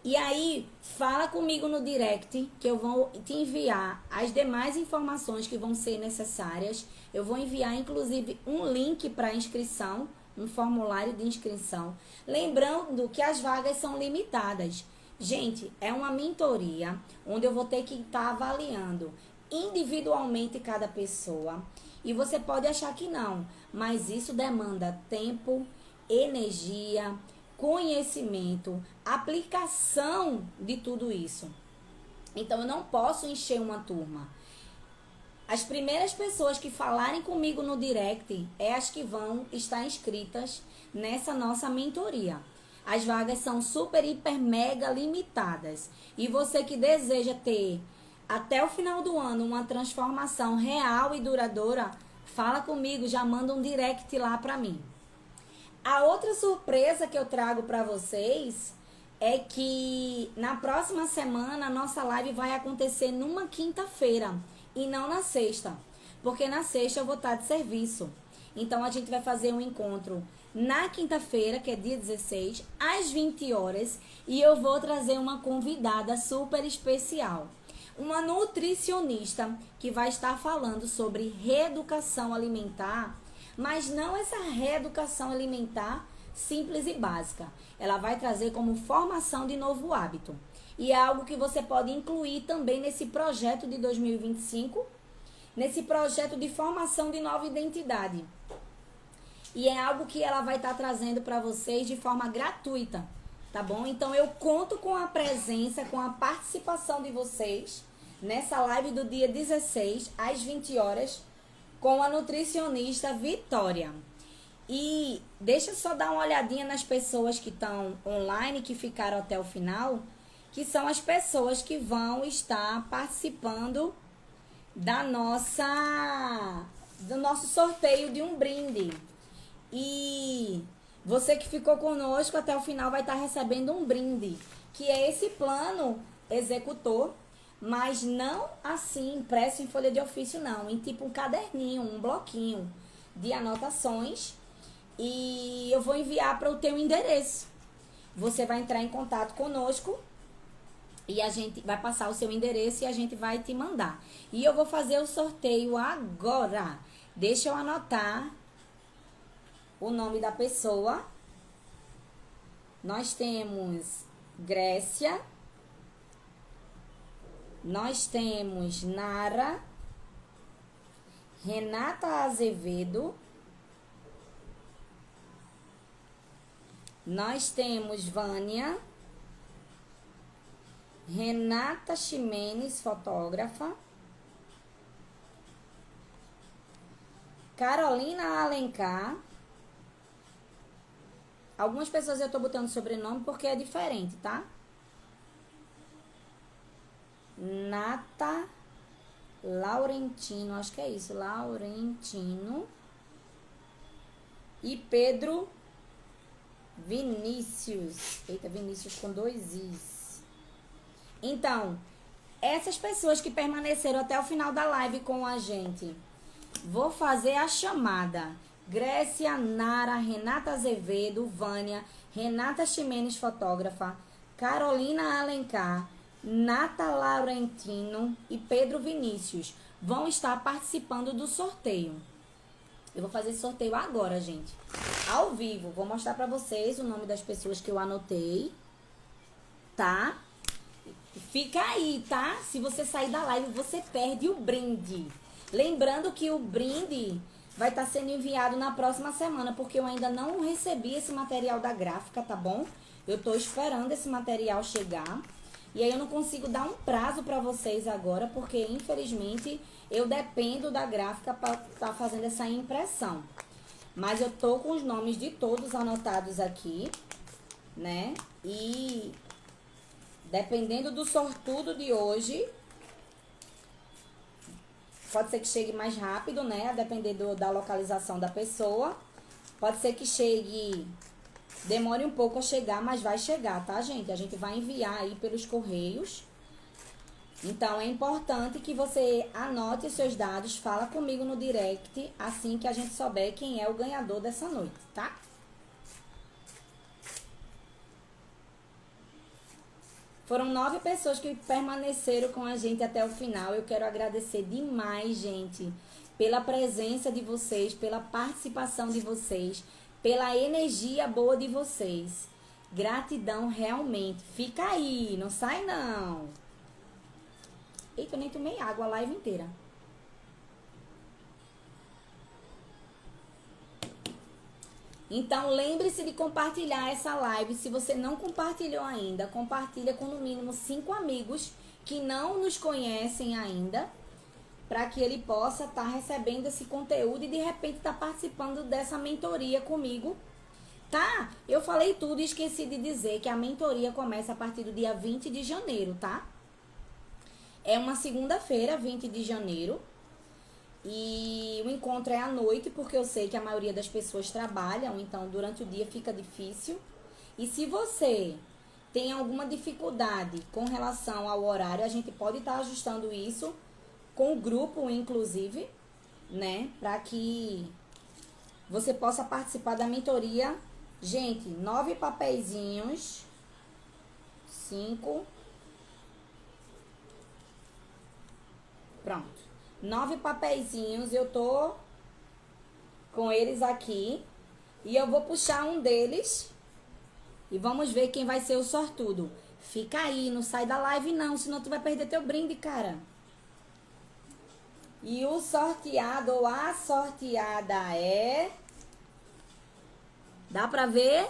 E aí, fala comigo no direct, que eu vou te enviar as demais informações que vão ser necessárias. Eu vou enviar, inclusive, um link para inscrição, um formulário de inscrição. Lembrando que as vagas são limitadas. Gente, é uma mentoria, onde eu vou ter que estar avaliando individualmente cada pessoa. E você pode achar que não, mas isso demanda tempo, energia, conhecimento, aplicação de tudo isso. Então eu não posso encher uma turma. As primeiras pessoas que falarem comigo no direct é as que vão estar inscritas nessa nossa mentoria. As vagas são super, hiper, mega limitadas. E você que deseja ter até o final do ano uma transformação real e duradoura, fala comigo, já manda um direct lá pra mim. A outra surpresa que eu trago para vocês é que na próxima semana a nossa live vai acontecer numa quinta-feira e não na sexta, porque na sexta eu vou estar de serviço. Então a gente vai fazer um encontro na quinta-feira, que é dia 16, às 20 horas, e eu vou trazer uma convidada super especial, uma nutricionista que vai estar falando sobre reeducação alimentar. Mas não essa reeducação alimentar simples e básica. Ela vai trazer como formação de novo hábito. E é algo que você pode incluir também nesse projeto de 2025, nesse projeto de formação de nova identidade. E é algo que ela vai estar trazendo para vocês de forma gratuita, tá bom? Então eu conto com a presença, com a participação de vocês nessa live do dia 16, às 20 horas, com a nutricionista Vitória. E deixa eu só dar uma olhadinha nas pessoas que estão online, que ficaram até o final, que são as pessoas que vão estar participando do nosso sorteio de um brinde. E você que ficou conosco até o final vai estar recebendo um brinde, que é esse plano executor, mas não assim impresso em folha de ofício, não, em tipo um caderninho, um bloquinho de anotações, e eu vou enviar para o teu endereço. Você vai entrar em contato conosco e a gente vai passar o seu endereço e a gente vai te mandar. E eu vou fazer o sorteio agora. Deixa eu anotar o nome da pessoa. Nós temos Grécia. Nós temos Nara, Renata Azevedo, nós temos Vânia, Renata Ximenes, fotógrafa, Carolina Alencar. Algumas pessoas eu tô botando sobrenome porque é diferente, tá? Nata Laurentino, acho que é isso, Laurentino e Pedro Vinícius. Eita, Vinícius com 2 Is. Então, essas pessoas que permaneceram até o final da live com a gente, vou fazer a chamada. Grécia, Nara, Renata Azevedo, Vânia, Renata Ximenes, fotógrafa, Carolina Alencar, Nata Laurentino e Pedro Vinícius vão estar participando do sorteio. Eu vou fazer esse sorteio agora, gente. Ao vivo. Vou mostrar pra vocês o nome das pessoas que eu anotei. Tá? Fica aí, tá? Se você sair da live, você perde o brinde. Lembrando que o brinde vai estar sendo enviado na próxima semana, porque eu ainda não recebi esse material da gráfica, tá bom? Eu tô esperando esse material chegar. E aí eu não consigo dar um prazo pra vocês agora, porque infelizmente eu dependo da gráfica pra estar fazendo essa impressão. Mas eu tô com os nomes de todos anotados aqui, né? E dependendo do sortudo de hoje, pode ser que chegue mais rápido, né? A depender da localização da pessoa. Pode ser que chegue, demore um pouco a chegar, mas vai chegar, tá, gente? A gente vai enviar aí pelos correios. Então, é importante que você anote os seus dados, fala comigo no direct, assim que a gente souber quem é o ganhador dessa noite, tá? Foram 9 pessoas que permaneceram com a gente até o final. Eu quero agradecer demais, gente, pela presença de vocês, pela participação de vocês, pela energia boa de vocês. Gratidão realmente. Fica aí, não sai não. Eita, eu nem tomei água a live inteira. Então, lembre-se de compartilhar essa live. Se você não compartilhou ainda, compartilha com no mínimo 5 amigos que não nos conhecem ainda, para que ele possa estar recebendo esse conteúdo e de repente estar participando dessa mentoria comigo, tá? Eu falei tudo e esqueci de dizer que a mentoria começa a partir do dia 20 de janeiro, tá? É uma segunda-feira, 20 de janeiro. E o encontro é à noite, porque eu sei que a maioria das pessoas trabalham, então durante o dia fica difícil. E se você tem alguma dificuldade com relação ao horário, a gente pode estar ajustando isso com o grupo, inclusive, né? Para que você possa participar da mentoria. Gente, 9 papeizinhos, 5. Pronto. 9 papeizinhos, eu tô com eles aqui. E eu vou puxar um deles e vamos ver quem vai ser o sortudo. Fica aí, não sai da live não, senão tu vai perder teu brinde, cara. E o sorteado ou a sorteada é... Dá pra ver?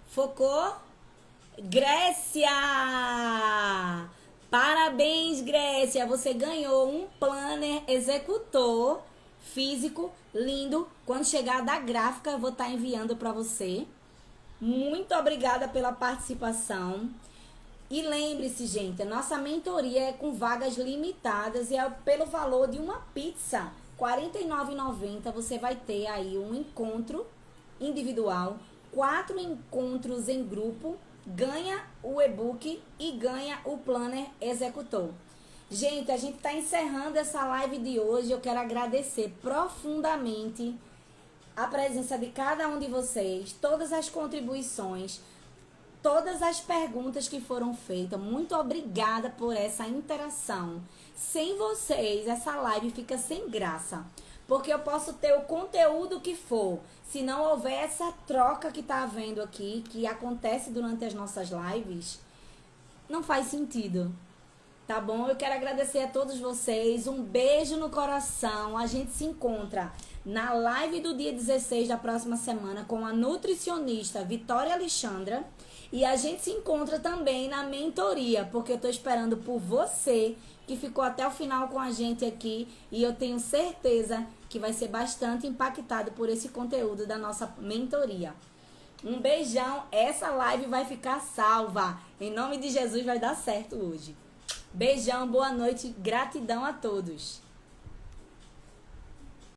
Focou? Grécia! Parabéns, Grécia! Você ganhou um planner executor físico lindo. Quando chegar da gráfica, eu vou estar enviando para você. Muito obrigada pela participação. E lembre-se, gente, a nossa mentoria é com vagas limitadas e é pelo valor de uma pizza. R$ 49,90 você vai ter aí um encontro individual, 4 encontros em grupo, ganha o e-book e ganha o planner executor. Gente, a gente está encerrando essa live de hoje. Eu quero agradecer profundamente a presença de cada um de vocês, todas as contribuições, todas as perguntas que foram feitas. Muito obrigada por essa interação. Sem vocês, essa live fica sem graça. Porque eu posso ter o conteúdo que for. Se não houver essa troca que está havendo aqui, que acontece durante as nossas lives, não faz sentido. Tá bom? Eu quero agradecer a todos vocês. Um beijo no coração. A gente se encontra na live do dia 16 da próxima semana com a nutricionista Vitória Alexandra. E a gente se encontra também na mentoria, porque eu tô esperando por você que ficou até o final com a gente aqui. E eu tenho certeza que vai ser bastante impactado por esse conteúdo da nossa mentoria. Um beijão. Essa live vai ficar salva. Em nome de Jesus vai dar certo hoje. Beijão, boa noite, gratidão a todos.